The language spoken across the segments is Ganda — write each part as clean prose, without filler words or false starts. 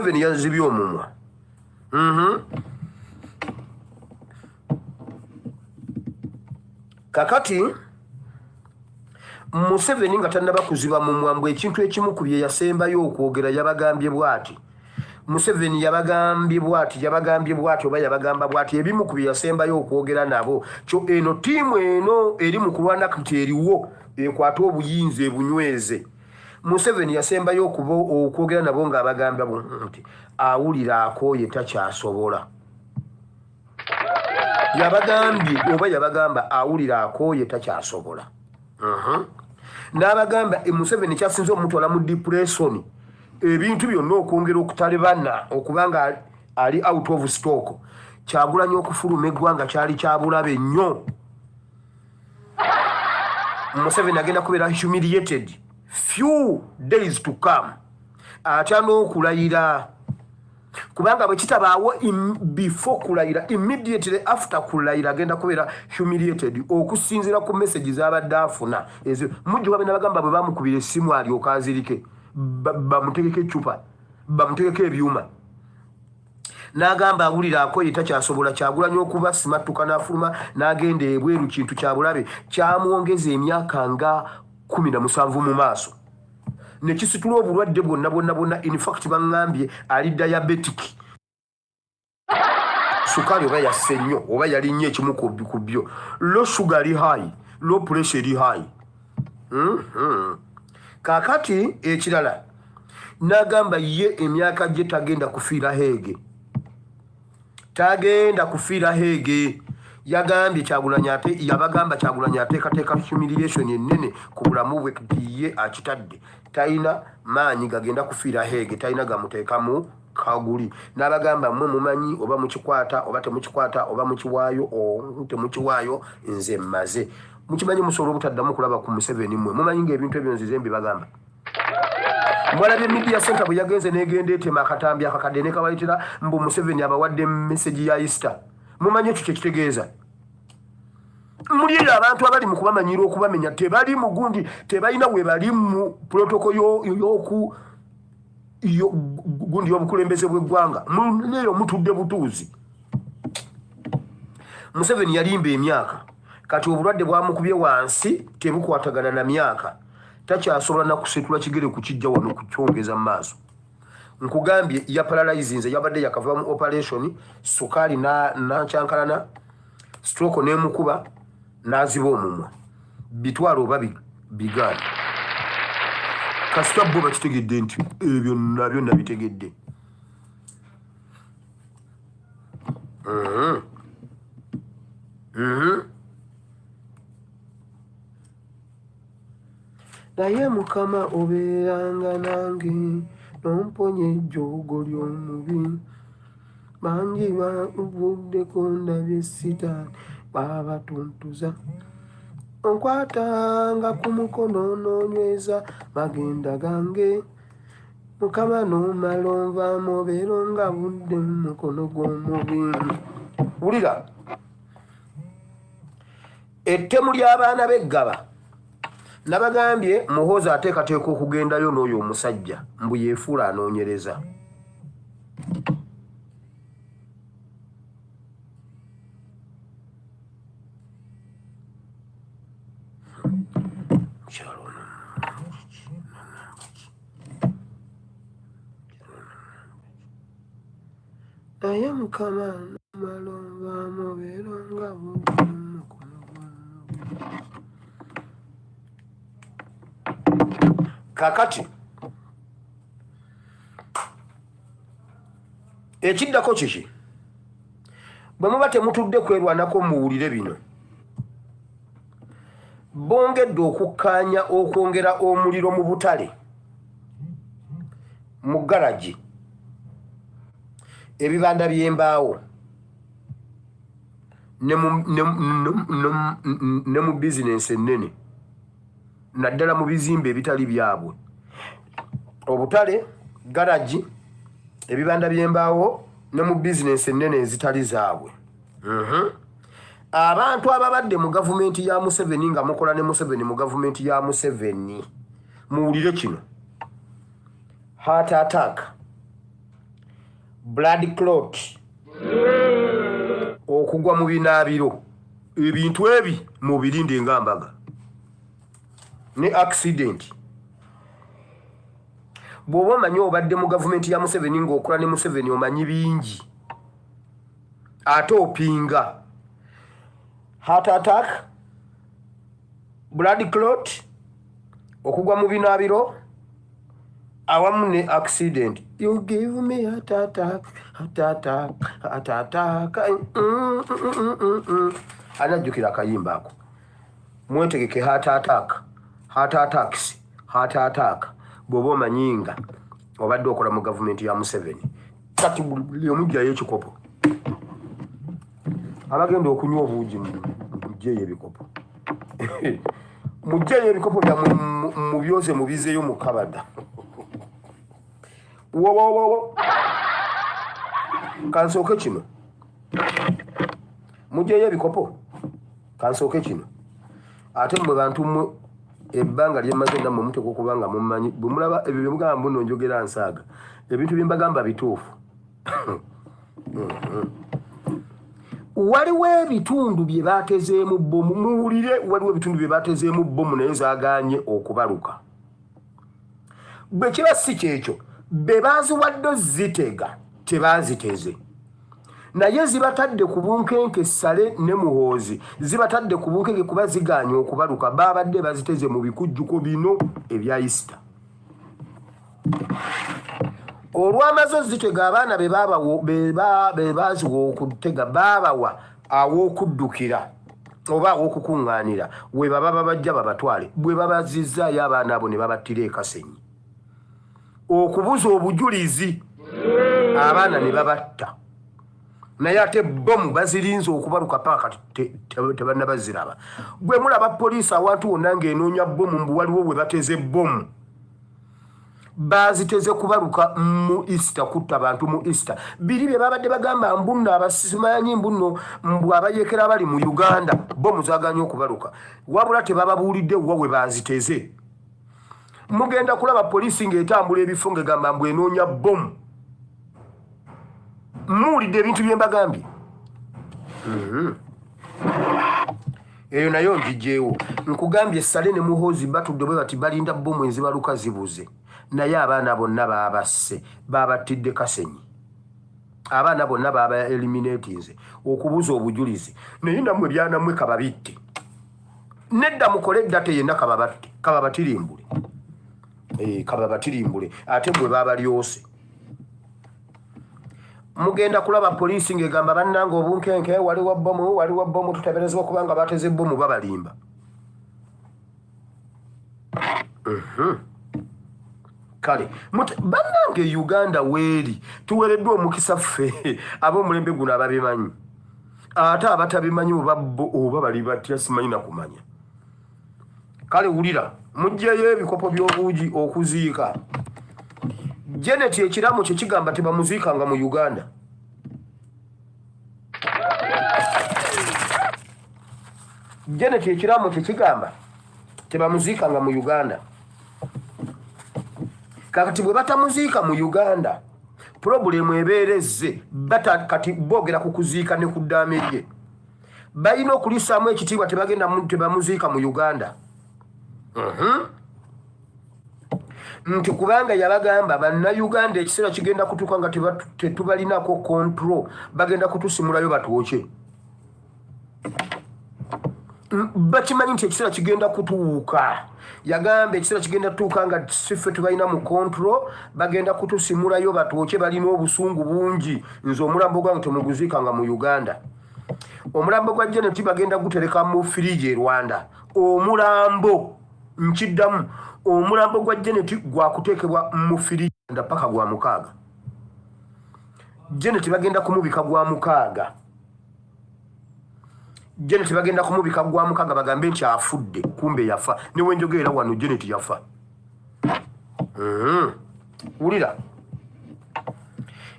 Museveni yazibye omumwa. Kakati Museveni nga tannaba kuziba mu mwambwe ekintu ekimu ku bye yasembayo okwogera yabagambye bwati. Museveni yabagambye bwati oba yabagamba bwati ebimu ku bye yasembayo okwogera nabo. Kyo eno tiimu eno eri mu kulwana kuti eriwo ekwata obuyinza ebunyweze. Museveni yasembayo okwogera nabo ng'abagamba nti awulira akooye takyasobola. Yabagambye oba yabagamba awulira akooye takyasobola. N'abagamba Museveni kyasinze omutwala mu depression ebintu byonna okwongera okutalibana okubanga ali out of stock. Kyagulanyi okufuluma eggwanga kyali kyabulabe nnyo. Museveni agenda kubeera humiliated few days to come. Atya n'okulayira kubanga bwe kitabaawo before kulayira immediately after kulayira agenda kubeera humiliated okusinziira ku message z'abadde afuna. Mujju babe n'abagamba bwe bamukubira essimu alyoka azirike bamutegeke ecupa bamutegeke ebyuma. N'agamba awulira akooye takyasobola. Kyagulanyi okuba simattuka n'afuluma n'agenda ebweru kintu kyabulabe kyamwongeza emyaka nga 17 mu maaso. Ne kisitula obulwadde bwonna in fact bangambye ali diabetic. Sukali oba yasse nnyo oba yali nnyo ekimu ku byo. Low sugar li high, low pressure li high. Kakati ekirala n'agamba ye emyaka gye tagenda kufiira Hege. Tagenda kufiira Hege. Yagambye yabagamba Kyagulanyi ateekateeka humiliation ennene ku bulamu bwe ye akitadde. Talina maanyi gagenda kufiira Hege, talina gamuteekamu kaguli. N'abagamba mmwe mumanyi oba mukikwata oba temukikwata oba mukiwaayo temukiwaayo nze mmaze. Mukimanyi musobola obutaddamu kulaba ku Museveni mmwe. Mumanyi ng'ebintu ebyo nzize mbibagamba. Mwalabye media center bwe yagenze n'egenda etema akatambi akakadde ne kabayitira mbu Museveni abawadde message ya Easter. Mumanyi ekyo kye kitegeeza. Mulira abantu abali mu kubamanyira okubamenya tebali mu gundi tebalina we bali mu protocol gundi y'obukulembeze bw'eggwanga. Muneyo mutudde butuuzi. Museveni yalimba emyaka kati obulwadde bwamukubye wansi tebukwatagana na myaka. Takyasobola na kusetula kigere ku kijja wano kukyongeza mu maaso. Nkugambye ya paralyzinze yabadde yakava mu operation sukali na chankalana stroke n'emukuba n'aziba omumwa bitwalo oba bigana. Kasita bo bakitegedde nti ebyo nabyo nabitegedde. Naye Mukama obeeranga nange nomponye ejjoogo ly'omubi. Bangi bavuddeko ndabye Sitaani babatuntuza. Onkwatanga ku mukono noonyweza magenda gange. Mukama n'omala onvaamu obeera nga budde mu mukono gw'omubi. Wulira ettemu ly'abaana b'eggaba nabagambye Muhoozi ateekateeka okugendayo n'oyo omusajja mbu yeefuula anoonyereza. Naye Mukama n'omala onvaamu obeera nga budde mu mukono gw'omubi. Kakati ekiddako kiki bwe muba temutudde kwerwanako muwulire bino. Bongedde okukkaanya okwongera omuliro mu butale mu garagi ebibanda by'embaawo ne mu bizinensi ennene naddala mu bizimbe ebitali byabwe. Obutale, garagi, ebibanda by'embaawo ne mu bizinensi ennene ezitali zaabwe. Abantu ababadde mu gavumenti ya Museveni nga mukola ne Museveni mu gavumenti ya Museveni muwulire kino. Heart attack blood clot okugwa mu binaabiro ebintu ebi mu birinde ngambaga ne accident bw'oba omanyi obadde mu gavumenti ya Museveni ng'okola ne Museveni omanyi bingi ate opinga heart attack blood clot okugwa mu binaabiro awamu ne accident. You give me heart attack, heart attack, heart attack. Anajjukira akayimba ako. Mwetegeke heart attack, heart attacks, heart attack. Bw'oba omanyinga obadde okola mu gavumenti ya Museveni. Kati buli omujjayo ekikopo. Abagenda okunywa obuugi mujjeyo ebikopo. Mujjeyo ebikopo bya mubyoze mubizeeyo mu kabada. Wo kansooke kino mujjeyo ebikopo kansooke kino ate mwe bantu mmwe ebbanga lyemaze ndammwe muteka okubanga mumanyi bwe mulaba ebyo bye mugamba mbuno njogera nsaaga ebintu bye mbagamba bituufu. Waliwo ebitundu bye baatezeemu bbomu muwulire waliwo ebitundu bye baatezeemu bbomu naye zaagaanye okubaluka bwe kiba si kyekyo be baaziwadde zitega tebaaziteze naye zibatadde ku bunkenke Sale ne Muhoozi zibatadde ku bunkenke kuba zigaanye okubaluka baabadde baziteze mu bikujjuko bino ebya Easter. Olw'amaze zitega abaana be baaziwa okutega baabawa aw'okuddukira oba aw'okukuŋŋaanira we baba babajja babatwale bwe babazizaayo abaana abo ne babattira e Kasenyi okubuza obujulizi abaana ne babatta naye ate bbomu bazirinze okubaluka paaka tebannabaziraba. Bwe mulaba poliisi awantu wonna ng'enoonya bbomu mbu waliwo we bateze bbomu baziteze kubaluka mu Easter kutta bantu mu Easter biri bye babadde bagamba mbunno abasimanyi mbunno mbu abayekera bali mu Uganda bbomu zaaganye okubaluka wabula tebababuulidde wa we baziteze. Mugenda kulaba poliisi ng'etambula ebifo ng'egamba mbu enoonya bbomu muwulidde ebintu bye mbagambye. Eyo nayo ngiggyeewo nkugambye Sale ne Muhoozi batudde bwe bati balinda bbomu enzibaluka zibuze naye abaana bonna baabasse baabattidde Kasenyi abaana bonna baaba eliminatinze okubuza obujulizi naye nammwe byanammwe kababitte nedda mukole eddate yenna kababatirimbule kababatirimbule ate bwe baabalyose. Mugenda kulaba poliisi ng'egamba bannanga obunkenke waliwo bbomu tuteberezebwa kubanga bateze bbomu babalimba. Kale bannange Uganda weeri tuwereddwa omukisa ffe ab'omulembe guno ababimanyi ate abatabimanyi oba bali batya simanyi na kumanya. Kale wulira mujjeyo ebikopo by'obuugi okuziika Janet ekiramu kye kigamba tebamuziikanga mu Uganda. Janet ekiramu kye kigamba tebamuziikanga mu Uganda. Kakati bwe batamuziika mu Uganda problemu ebeerezze kati boogera ku kuziika ne ku ddaame lye balina okulisaamu ekitiibwa tebamuziika mu Uganda. Nti kubanga yabagamba bannayuganda ekiseera kigenda kutuuka nga tetubalinako control bagenda kutusimulayo batwoke. Bakimanyi nti ekiseera kigenda kutuuka yagamba ekiseera kigenda kutuuka nga siffe tubalina mu control bagenda kutusimulayo batwoke balina obusungu bungi nze omulambo gwange temuguziikanga mu Uganda. Omulambo gwa Janet bagenda gutereka mu firiji e Rwanda. Omulambo nkiddamu omulambo gwa Janet gwakuteekebwa mu firiji paka gwa mukaaga. Janet bagenda kumubika gwa mukaaga. Janet bagenda kumubika gwa mukaaga bagambe nti afudde kumbe yafa ne wenjogeera wano Janet yafa. Wulira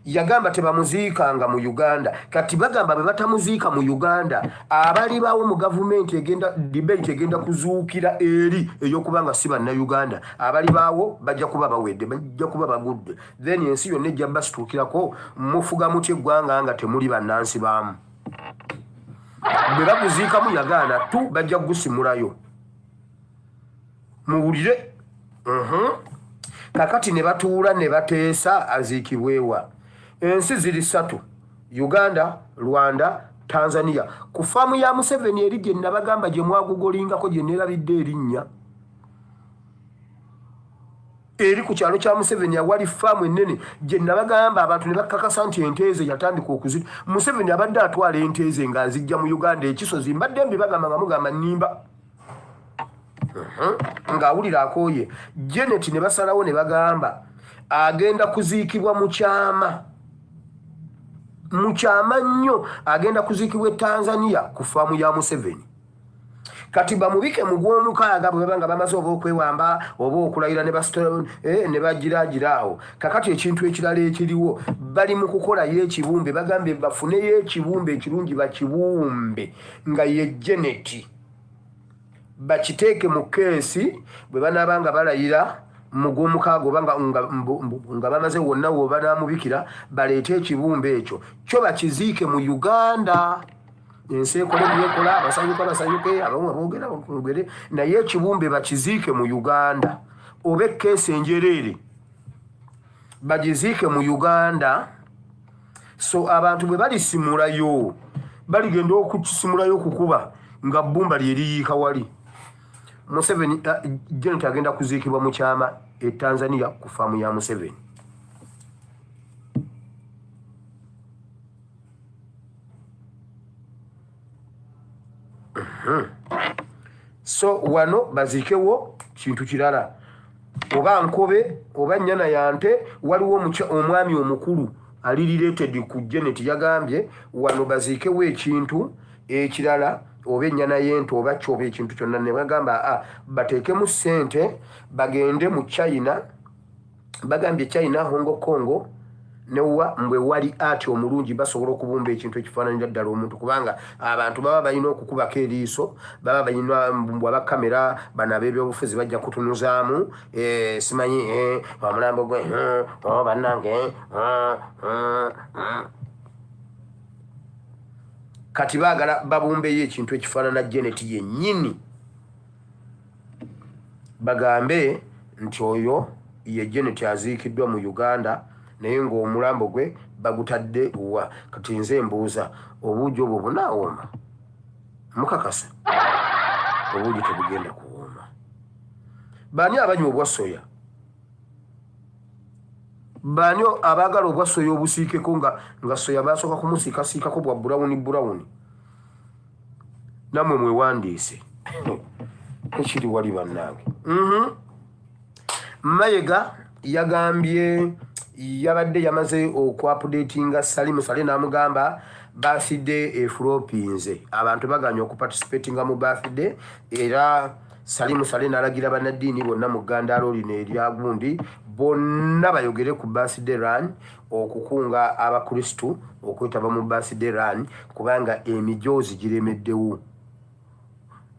yagamba tebamuziikanga mu Uganda kati bagamba bwe batamuziika mu Uganda abali bawo mu gavumenti egenda debate egenda kuzuukira eri ey'okubanga si bannayuganda abali bawo bajja kuba bawedde bajja kuba bagudde then ensi yonna ejja basituukirako mufuga mutya eggwanga nga temuli bannansi baamu bwe baguziika mu Uganda tu bajja kugusimulayo muwulire kakati ne batuula ne bateesa aziikibwewa ensi ziri 3 Uganda, Rwanda, Tanzania ku faamu ya Museveni eri gye nabagamba gye mwagugolingako gye neerabidde erinnya eri ku kyalo kya Museveni awali faamu ennene gye nabagamba abantu ne bakakasa nti enteeze yatandika okuzita Museveni abadde atwala enteeze ng'azijja mu Uganda ekisozi mbadde mbibagamba nga mugamba nnimba ng'awulira akooye Janet ne basalawo ne bagamba agenda kuziikibwa mu kyama nnyo agenda kuziikibwa e Tanzania ku faamu ya Museveni kati bamubike mu gw'omukaaga bwe babanga bamaze oba okwewamba oba okulayira ne bagiragiraawo kakati ekintu ekirala ekiriwo bali mu kukolayo ekibumbe bagambye bafuneyo ekibumbe ekirungi bakibumbe nga ye Janet bakiteeke mu keesi bwe banaabanga balayira mu gw'omukaaga oba nga bamaze wonna wo banaamubikira baleete ekibumbe ekyo kyo bakiziike mu Uganda ensi ekole byekola abasanyuke abamu aboogera olugere naye ekibumbe bakiziike mu Uganda oba ekkeesi enjereere bagiziike mu Uganda so abantu bwe balisimulayo baligenda okukisimulayo okukuba nga bbumba lyeriyiika wali Museveni Janet agenda kuziikibwa mu kyama e Tanzania ku faamu ya Museveni so wano baziikewo kintu kirala oba nkobe oba nnyana yante waliwo omwami omukulu ali related ku Janet yagambye wano baziikewo ekintu ekirala oba ennyana y'ente oba kyoba ekintu kyonna ne bagamba bateekemu ssente bagende mu China bagambye China Hong Kong newa mbwe wali ati omulungi basobola okubumba ekintu ekifaananira ddala omuntu kubanga abantu baba balina okukubako eriiso baba balina bwaba kamera bano ab'ebyobufuzi bajja kutunuzaamu simanyi omulambo gwe bannange kati baagala babumbeyo ekintu ekifaanana Janet yennyini bagambe nti oyo ye Janet aziikiddwa mu Uganda naye ng'omulambo gwe bagutadde wa kati nze mbuuza obuugi obwo bunaawoma mukakasa obuugi tebugenda kuwooma baani abanywa obwasoya baani abaagala obwasoya obusiikeko nga soya basooka kumusiikasiikako bwa bulawuni nammwe mwewandiise ekiri wali bannange Mayiga yagambye yabadde yamaze okuupdatinga Salimu Sale n'amugamba birthday efulopinze abantu baganya okuparticipatinga mu birthday era Salimu Sale n'alagira bannaddiini bonna mu Ggandaalo lino erya gundi bonna bayogere ku birthday run okukunga abakristu okwetaba mu birthday run kubanga emijoozi giremeddewo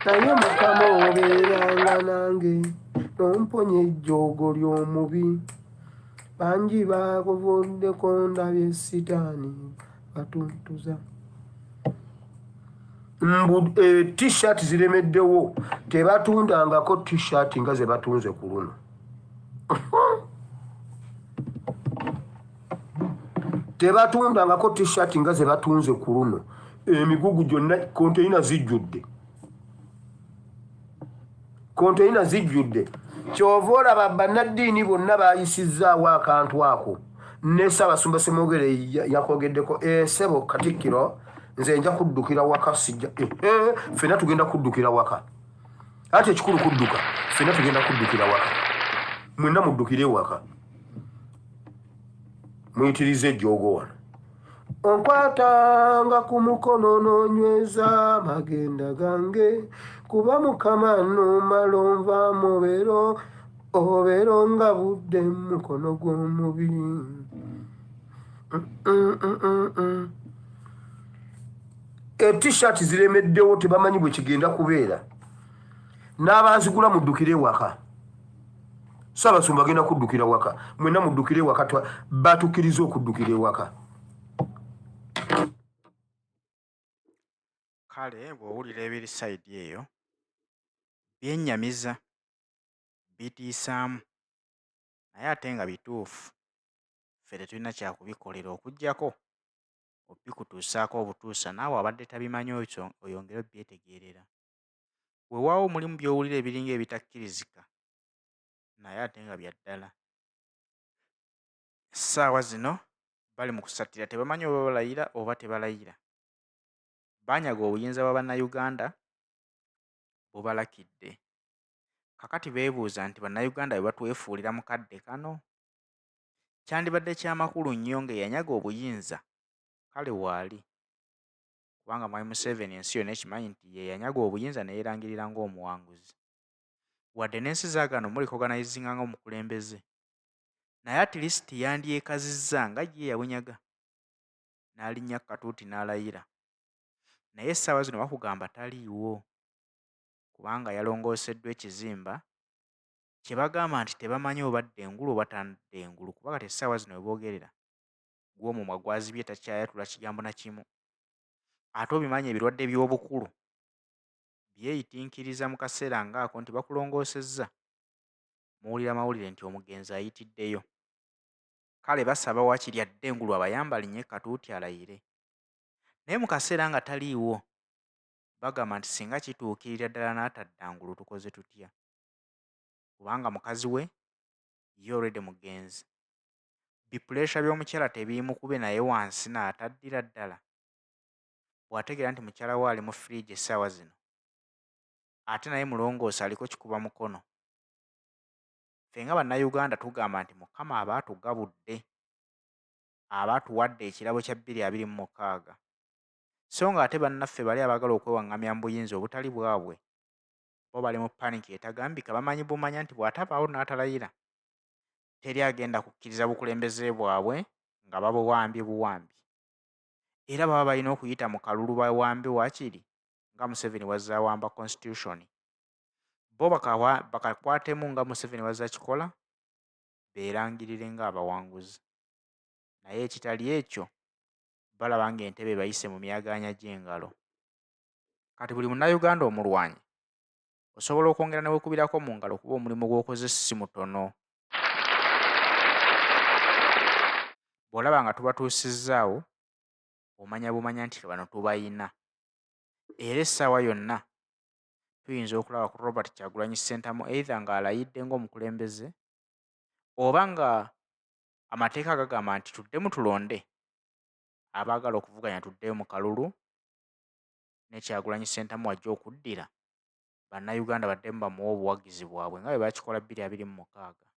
naye Mukama obeeranga nange nomponya ejjoogo ly'omubi bangi bakuvuddeko ndabye sitaani batuntuza t-shirt ziremeddewo tebatundangako t-shirt nga ze batunze ku luno tebatundangako t-shirt nga ze batunze ku luno emigugu gyonna konteyina zijjudde kyova olaba bannaddiini bonna bayisizzaawo akantu ako ne Ssaabasumba Ssemwogere yakwogeddeko ssebo Katikkiro nze nja kuddukira waka sijja ffenna tugenda kuddukira waka ate ekikulu kudduka ffenna tugenda kuddukira waka mwenna muddukire waka muyitirize ejjoogo wano onkwatanga ku mukono n'onyweza amagenda gange kuba Mukama n'omala onvaamu obeera nga budde mu mukono gw'omubi T-shirt ziremeddewo tebamanyi bwe kigenda kubeera n'abazigula muddukire waka Ssaabasumba agenda kuddukira waka mwenna muddukire waka batukkiriza okuddukira ewaka. Kale bw'owulira ebiri sayidi eyo byennyamiza bitiisaamu naye ate nga bituufu ffe tetulina kyakubikolera okuggyako obikutuusaako obutuusa naawe abadde tabimanyi oyongere obyetegeerera. Weewaawo mulimu by'owulira ebiringa ebitakkirizika naye ate nga bya ddala. Essaawa zino bali mu kusattira tebamanyi oba balayira oba tebalayira. Banyaga obuyinza bwa bannayuganda bubalakidde. Kakati beebuuza nti bannayuganda bwe batwefuulira mu kadde kano kyandibadde kyamakulu nnyo ng'eyanyaga obuyinza kale waali, kubanga Mwami Museveni ensi yonna ekimanyi nti ye yanyaga obuyinza ne yeerangirira ng'omuwanguzi. Wadde n'ensi zaagano mulikoganizinga ng'omukulembeze naye atilisiti yandyekazizza nga ye yabunyaga n'alinnya katuuti n'alayira. Naye essaawa zino bakugamba taliiwo kubanga yalongooseddwa ekizimba kye bagamba nti tebamanyi obadde engulu oba tanadde engulu kuba kati essaawa zino we boogerera gw'omumwa gwazibye takyayatula kigambo na kimu. Ate obimanyi ebirwadde by'obukulu byeyitinkiriza mu kaseera ng'ako nti bakulongoosezza muwulira mawulire nti omugenzi ayitiddeyo. Kale basaba wakiri adde engulu abayamba alinnye katuuti alayire. Naye mu kaseera nga taliiwo bagamba nti singa kituukirira ddala n'atadda ngulu tukoze tutya? Kubanga mukazi we ye already mugenzi. Bipuleesha by'omukyala tebimukube naye wansi n'ataddira ddala. Bw'ategeera nti mukyala we ali mu firiigi essaawa zino ate naye mulongoosa aliko kikuba mukono. Ffe nga bannayuganda tugamba nti Mukama aba atugabudde, aba atuwadde ekirabo kya 2026. So nga ate bannaffe bali abaagala okwewaŋŋamya mu buyinza obutali bwabwe bo bali mu paniki etagambika, bamanyi bumanya nti bw'atabaawo n'atalayira teri agenda kukkiriza bukulembeze bwabwe nga babuwambye buwambi. Era baba balina okuyita mu kalulu bawambe waakiri nga Museveni wazze awamba constitution. Bo bakakwatemu nga Museveni wazze kikola beerangirire ng'abawanguzi. Naye ekitali ekyo balaba ng'entebe bayise mu myagaanya gy'engalo. Kati buli munnayuganda omulwanyi osobola okwongera ne weekubirako mu ngalo kuba omulimu gw'okoze si mutono. Bw'olaba nga tubatuusizzaawo omanya bumanya nti bano tubayina. Era essaawa yonna tuyinza okulaba ku Robert Kyagulanyi Ssentamu either ng'alayidde ng'omukulembeze oba nga amateeka gagamba nti tuddemu tulonde abaagala okuvuganya tuddeyo mu kalulu ne Kyagulanyi Ssentamu wajja okuddira bannayuganda baddemu bamuwa obuwagizi bwabwe nga bwe bakikola 2026.